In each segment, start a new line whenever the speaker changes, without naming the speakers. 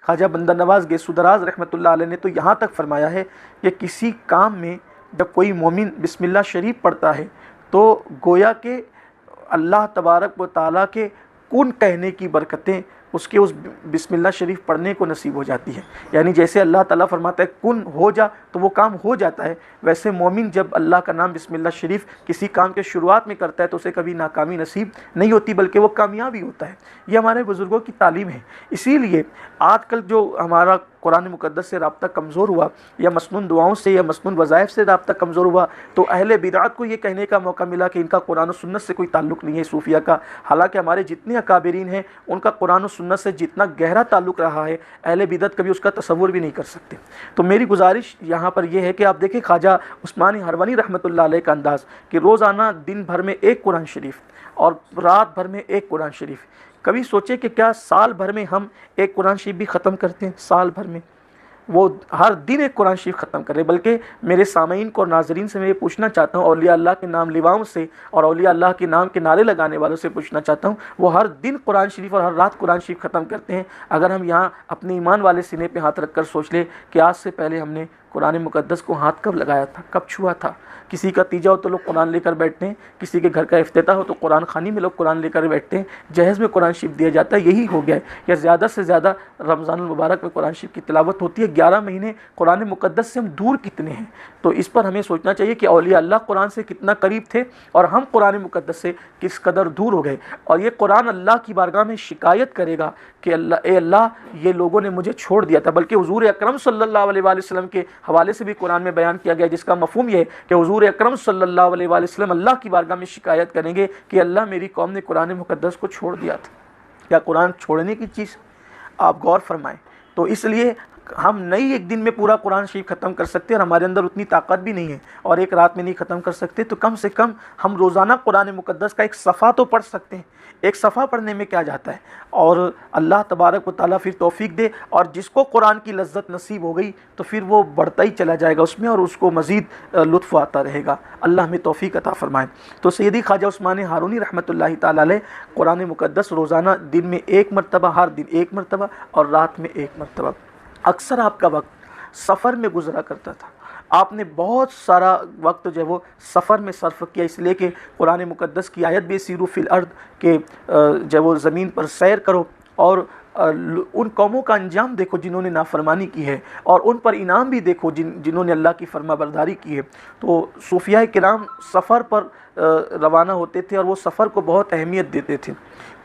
ख्वाजा बंदा नवाज गेसुदराज रहमतुल्लाह अलैह ने तो यहाँ तक फरमाया है कि किसी काम में जब कोई मोमिन बिस्मिल्लाह शरीफ पढ़ता है तो गोया के अल्लाह तबारक व ताला के कुन कहने की बरकतें उसके उस बिस्मिल्लाह शरीफ पढ़ने को नसीब हो जाती है। यानी जैसे अल्लाह ताला फरमाता है कुन हो जा, तो वो काम हो जाता है, वैसे मोमिन जब अल्लाह का नाम बिस्मिल्लाह शरीफ किसी काम के शुरुआत में करता है तो उसे कभी नाकामी नसीब नहीं होती बल्कि वो कामयाबी होता है। ये हमारे बुज़ुर्गों की तालीम है। इसीलिए आजकल जो हमारा कुरान मुक़द्दस से रब्ता कमज़ोर हुआ या मसनून दुआओं से या मसनून वज़ाइफ से रब्ता कमज़ोर हुआ, तो अहले बिदअत को ये कहने का मौका मिला कि इनका कुरान और सुन्नत से कोई ताल्लुक़ नहीं है सूफिया का। हालांकि हमारे जितने अकाबिरीन हैं उनका कुरान और सुन्नत से जितना गहरा ताल्लुक़ रहा है, अहले बिदअत कभी उसका तसव्वुर भी नहीं कर सकते। तो मेरी गुजारिश यहाँ पर यह है कि आप देखें ख्वाजा उस्मानी हरवनी रहमतुल्लाह अलैह का अंदाज़ कि रोज़ाना दिन भर में एक कुरान शरीफ और रात भर में एक कुरान शरीफ। कभी सोचे कि क्या साल भर में हम एक कुरान शरीफ भी ख़त्म करते हैं? साल भर में वो हर दिन एक कुरान शरीफ ख़त्म करें। बल्कि मेरे सामीन को और नाजरीन से मैं ये पूछना चाहता हूँ, औलिया अल्लाह के नाम लिवाओं से और औलिया अल्लाह के नाम के नारे लगाने वालों से पूछना चाहता हूँ, वो हर दिन कुरान शरीफ और हर रात कुरान शरीफ ख़त्म करते हैं। अगर हम यहाँ अपने ईमान वाले सीने पे हाथ रख कर सोच ले कि आज से पहले हमने कुरान मुक़द्दस को हाथ कब लगाया था, कब छुआ था। किसी का तीजा हो तो लोग कुरान लेकर बैठते हैं, किसी के घर का इफ्तिताह हो तो कुरान खानी में लोग कुरान लेकर बैठते हैं, जहेज़ में कुरान शरीफ दिया जाता है। यही हो गया है। या ज़्यादा से ज़्यादा रमज़ानुल मुबारक में कुरान शरीफ की तिलावत होती है। 11 महीने कुरान मुक़द्दस से हम दूर कितने हैं? तो इस पर हमें सोचना चाहिए कि औलिया अल्लाह कुरान से कितना करीब थे और हम कुरान मुक़द्दस से किस कदर दूर हो गए। और ये कुरान अल्लाह की बारगाह में शिकायत करेगा कि अल्लाह ये लोगों ने मुझे छोड़ दिया था। बल्कि हुज़ूर अकरम सल्लल्लाहु अलैहि वसल्लम के हवाले से भी कुरान में बयान किया गया, जिसका मफ़हूम ये है कि हुज़ूर अकरम सल्लल्लाहु अलैहि वसल्लम अल्लाह की बारगाह में शिकायत करेंगे कि अल्लाह मेरी कौम ने कुरान मुक़द्दस को छोड़ दिया था। क्या कुरान छोड़ने की चीज़? आप गौर फरमाएं। तो इसलिए हम नहीं एक दिन में पूरा कुरान शरीफ ख़त्म कर सकते और हमारे अंदर उतनी ताकत भी नहीं है और एक रात में नहीं ख़त्म कर सकते, तो कम से कम हम रोज़ाना कुरान मुक़द्दस का एक सफ़ा तो पढ़ सकते हैं। एक सफ़ा पढ़ने में क्या जाता है। और अल्लाह तबारक व तआला फिर तौफ़ीक दे, और जिसको कुरान की लज्जत नसीब हो गई तो फिर वो बढ़ता ही चला जाएगा उसमें और उसको मज़ीद लुत्फ़ आता रहेगा। अल्लाह हमें तौफ़ीक अता फ़रमाए। तो सैयदी ख्वाजा उस्मानी हारूनी रहमतुल्लाहि ताला अलैह कुरान मुक़द्दस रोज़ाना दिन में एक मरतबा, हर दिन एक मरतबा और रात में एक मरतबा। अक्सर आपका वक्त सफ़र में गुजरा करता था। आपने बहुत सारा वक्त जो है वो सफ़र में सर्फ किया, इसलिए कि कुरान मुक़द्दस की आयत भी सीरू फिल अर्द के जो वो ज़मीन पर सैर करो और उन कौमों का अंजाम देखो जिन्होंने नाफरमानी की है और उन पर इनाम भी देखो जिन्होंने अल्लाह की फरमाबरदारी की है। तो सूफिया किराम सफ़र पर रवाना होते थे और वो सफ़र को बहुत अहमियत देते थे।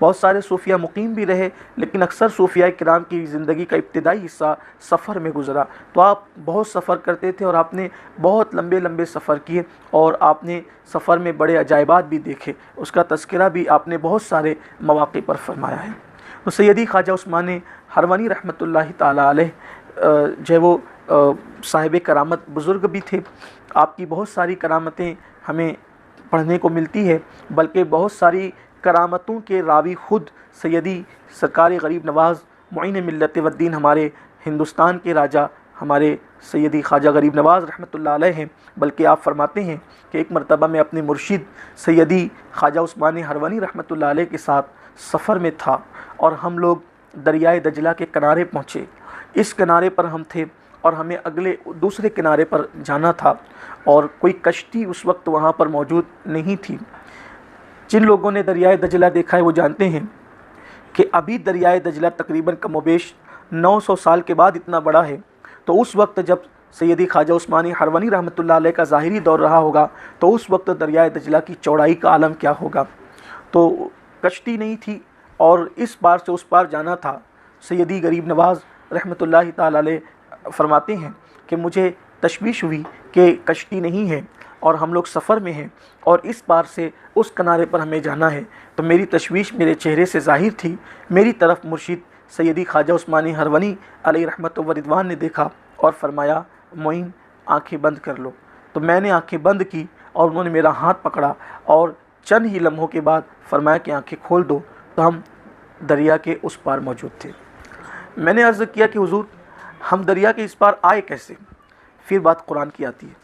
बहुत सारे सूफिया मुकीम भी रहे, लेकिन अक्सर सूफिया किराम की ज़िंदगी का इब्तिदाई हिस्सा सफ़र में गुजरा। तो आप बहुत सफ़र करते थे और आपने बहुत लंबे लंबे सफ़र किए और आपने सफ़र में बड़े अजायबात भी देखे। उसका तज़किरा भी आपने बहुत सारे मौक़े पर फरमाया है। तो सैयदी ख्वाजा उस्मानी हरवनी रहमतुल्लाहि ताला अलैह जो वो साहिब करामत बुज़ुर्ग भी थे। आपकी बहुत सारी करामतें हमें पढ़ने को मिलती है, बल्कि बहुत सारी करामतों के रावी ख़ुद सैयदी सरकार गरीब नवाज़ मुईन मिल्लत व दीन हमारे हिंदुस्तान के राजा हमारे सैयदी ख्वाजा गरीब नवाज़ रहमतुल्लाह अलैह हैं। बल्कि आप फरमाते हैं कि एक मरतबा मैं अपने मुर्शिद सैयदी ख्वाजा उस्मानी हरवनी रहमतुल्लाह अलैह के साथ सफ़र में था और हम लोग दरियाए दजला के किनारे पहुँचे। इस किनारे पर हम थे और हमें अगले दूसरे किनारे पर जाना था और कोई कश्ती उस वक्त वहाँ पर मौजूद नहीं थी। जिन लोगों ने दरियाए दजला देखा है वो जानते हैं कि अभी दरियाए दजला तकरीबन कमोबेश 900 साल के बाद इतना बड़ा है। तो उस वक्त जब सैयदी ख्वाजा उस्मानी हरवनी रहमतुल्लाह अलैह का ज़ाहिरी दौर रहा होगा तो उस वक्त दरियाए दजला की चौड़ाई का आलम क्या होगा। तो कश्ती नहीं थी और इस पार से उस पार जाना था। सैयदी गरीब नवाज़ रहमतुल्लाहि ताला अलैह फरमाते हैं कि मुझे तशवीश हुई कि कश्ती नहीं है और हम लोग सफ़र में हैं और इस पार से उस किनारे पर हमें जाना है। तो मेरी तशवीश मेरे चेहरे से ज़ाहिर थी। मेरी तरफ मुर्शिद सैयदी ख्वाजा उस्मानी हरवनी अलैहि रहमत व रिदवान ने देखा और फरमाया, मोइन आँखें बंद कर लो। तो मैंने आँखें बंद की और उन्होंने मेरा हाथ पकड़ा और चंद ही लम्हों के बाद फरमाया कि आँखें खोल दो। तो हम दरिया के उस पार मौजूद थे। मैंने अर्ज़ किया कि हुज़ूर हम दरिया के इस पार आए कैसे? फिर बात कुरान की आती है।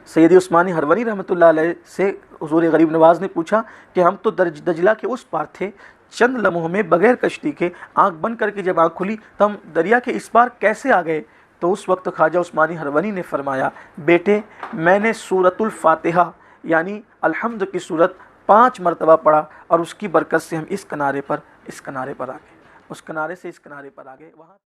सैयदी उस्मानी हरवनी रहमतुल्लाह अलैह से हुज़ूर गरीब नवाज़ ने पूछा कि हम तो दजला के उस पार थे चंद लम्हों में बगैर कश्ती के आँख बंद करके जब आँख खुली तो हम दरिया के इस पार कैसे आ गए। तो उस वक्त ख्वाजा उस्मानी हरवनी ने फरमाया, बेटे मैंने सूरतुल फातिहा यानी अल्हम्द की सूरत 5 मरतबा पढ़ा और उसकी बरकत से हम इस किनारे पर आ गए, उस किनारे से इस किनारे पर आ गए। वहाँ